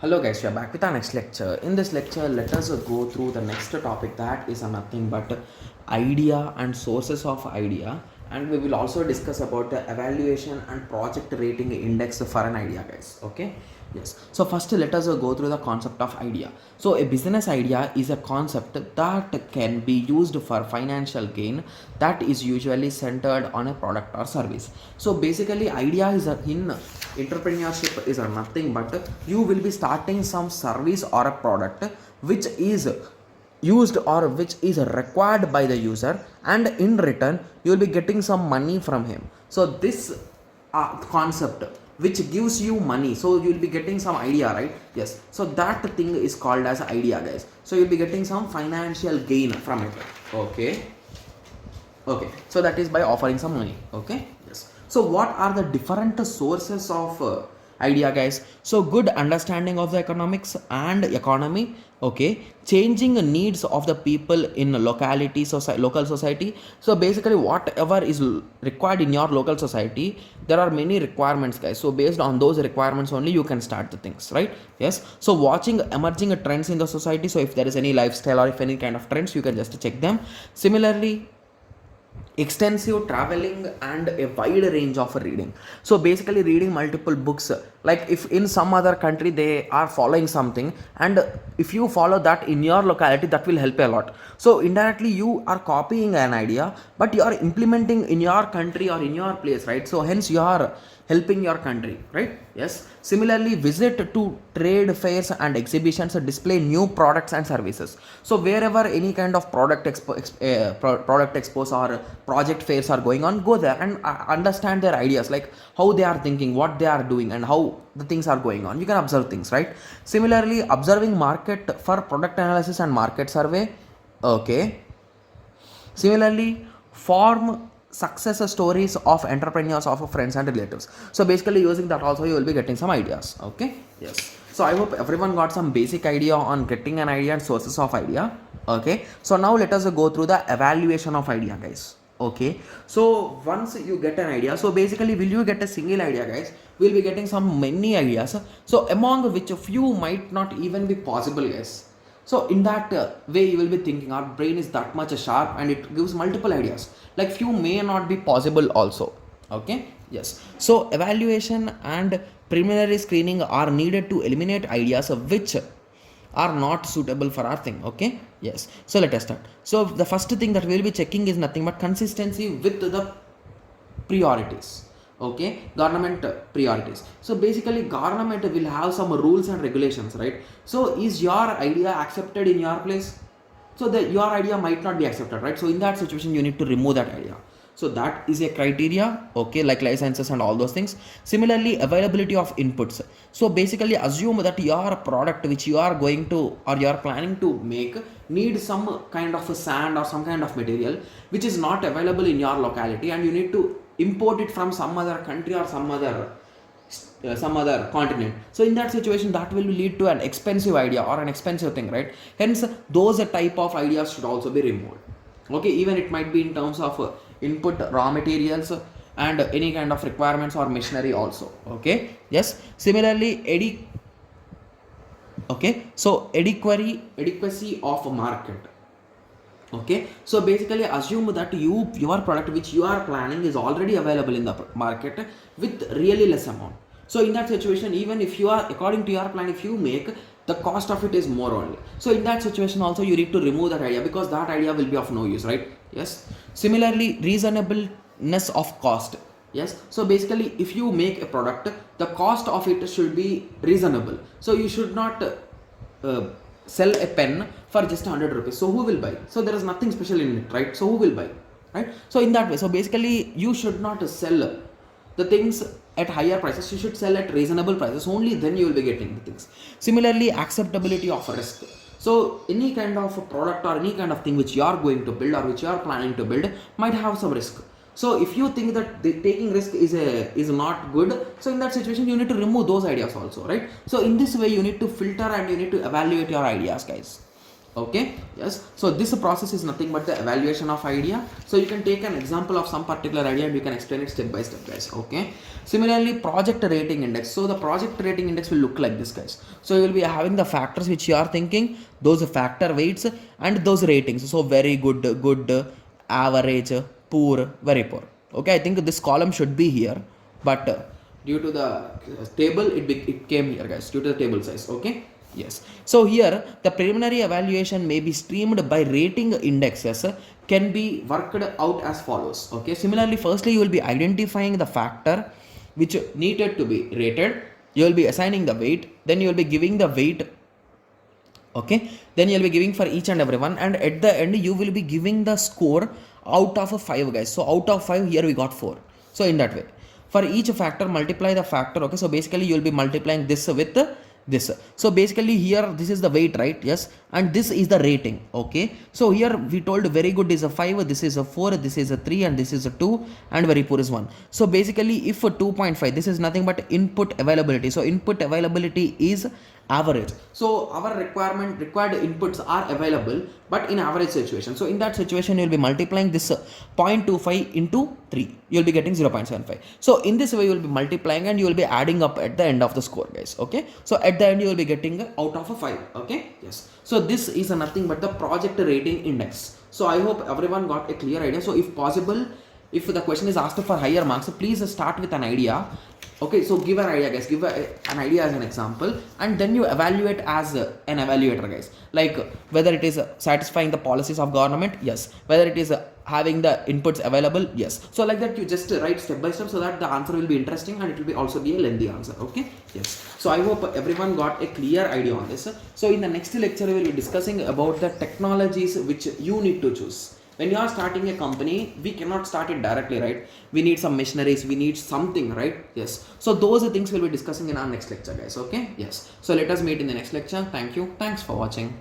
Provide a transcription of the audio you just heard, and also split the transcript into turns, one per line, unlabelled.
Hello guys, we are back with our next lecture. In this lecture, let us go through the next topic, that is nothing but idea and sources of idea, and we will also discuss about the evaluation and project rating index for an idea, guys. Okay, yes. So first let us go through the concept of idea. So a business idea is a concept that can be used for financial gain, that is usually centered on a product or service. So basically idea is in entrepreneurship is nothing but you will be starting some service or a product which is used or which is required by the user, and in return you will be getting some money from him. So this concept which gives you money, so you will be getting some idea, right? Yes, so that thing is called as idea, guys. So you'll be getting some financial gain from it. Okay, so that is by offering some money. Okay, yes. So what are the different sources of idea, guys? So good understanding of the economics and economy. Okay, changing the needs of the people in locality, local society. So basically whatever is required in your local society, there are many requirements, guys. So based on those requirements only you can start the things, right? Yes. So watching emerging trends in the society, so if there is any lifestyle or if any kind of trends, you can just check them. Similarly, extensive traveling and a wide range of reading. So basically reading multiple books, like if in some other country they are following something, and if you follow that in your locality, that will help a lot. So indirectly you are copying an idea, but you are implementing in your country or in your place, right? So hence you are helping your country, right? Yes. Similarly, visit to trade fairs and exhibitions display new products and services. So wherever any kind of product expos or project fairs are going on, go there and understand their ideas, like how they are thinking, what they are doing, and how the things are going on. You can observe things, right? Similarly, observing market for product analysis and market survey. Okay. Similarly, form success stories of entrepreneurs, of friends and relatives. So basically using that also you will be getting some ideas. Okay, yes. So I hope everyone got some basic idea on getting an idea and sources of idea. Okay, so now let us go through the evaluation of idea, guys. Okay, so once you get an idea, so basically will you get a single idea, guys? We'll be getting some many ideas, so among which a few might not even be possible, guys. So in that way you will be thinking our brain is that much sharp and it gives multiple ideas, like few may not be possible also. Okay, yes. So evaluation and preliminary screening are needed to eliminate ideas which are not suitable for our thing. Okay, yes. So let us start. So the first thing that we will be checking is nothing but consistency with the priorities. Okay, government priorities. So basically government will have some rules and regulations, right? So is your idea accepted in your place? So your idea might not be accepted, right? So in that situation you need to remove that idea. So that is a criteria. Okay, like licenses and all those things. Similarly, availability of inputs. So basically assume that your product which you are going to or you are planning to make need some kind of a sand or some kind of material which is not available in your locality, and you need to import it from some other country or some other continent. So in that situation that will lead to an expensive idea or an expensive thing, right? Hence those type of ideas should also be removed. Okay, even it might be in terms of input raw materials and any kind of requirements or machinery also. Okay, yes. Similarly, so adequacy of market. Okay, so basically assume that your product which you are planning is already available in the market with really less amount. So in that situation, even if you are according to your plan, if you make, the cost of it is more only. So in that situation also you need to remove that idea, because that idea will be of no use, right? Yes. Similarly, reasonableness of cost. Yes. So basically if you make a product, the cost of it should be reasonable. So you should not sell a pen for just 100 rupees. So who will buy? So there is nothing special in it, right? So who will buy, right? So in that way, so basically you should not sell the things at higher prices. You should sell at reasonable prices, only then you will be getting the things. Similarly, acceptability of risk. So any kind of a product or any kind of thing which you are going to build or which you are planning to build might have some risk. So if you think that taking risk is not good, so in that situation you need to remove those ideas also, right? So in this way you need to filter and you need to evaluate your ideas, guys. Okay, yes. So this process is nothing but the evaluation of idea. So you can take an example of some particular idea and you can explain it step by step, guys. Okay. Similarly, project rating index. So the project rating index will look like this, guys. So you will be having the factors which you are thinking, those factor weights and those ratings. So very good, good, average, poor, very poor. Okay, I think this column should be here, but due to the table, it came here, guys, due to the table size. Okay. Yes. So here the preliminary evaluation may be streamed by rating indexes can be worked out as follows. Okay. Similarly, firstly you will be identifying the factor which needed to be rated. You will be assigning the weight. Then you will be giving the weight. Okay. Then you will be giving for each and every one, and at the end you will be giving the score out of a 5, guys. So out of 5 here we got 4. So in that way, for each factor multiply the factor. Okay. So basically you will be multiplying this with this. So basically here this is the weight, right? Yes, and this is the rating. Okay, so here we told very good is a 5, this is a 4, this is a 3, and this is a 2, and very poor is 1. So basically if a 2.5, this is nothing but input availability. So input availability is average. So our required inputs are available, but in average situation. So in that situation you will be multiplying this 0.25 into 3, you will be getting 0.75. So in this way you will be multiplying and you will be adding up at the end of the score, guys. Okay, so at the end you will be getting out of a 5. Okay, yes. So this is nothing but the project rating index. So I hope everyone got a clear idea. So if possible, if the question is asked for higher marks, please start with an idea. Okay, so give an idea, guys. Give an idea as an example, and then you evaluate as an evaluator, guys. Like whether it is satisfying the policies of government, yes. Whether it is having the inputs available, yes. So like that, you just write step by step so that the answer will be interesting and it will be also be a lengthy answer. Okay, yes. So I hope everyone got a clear idea on this. So in the next lecture, we will be discussing about the technologies which you need to choose. When you are starting a company, we cannot start it directly, right? We need some machineries, we need something, right? Yes. So those are things we'll be discussing in our next lecture, guys. Okay? Yes. So let us meet in the next lecture. Thank you. Thanks for watching.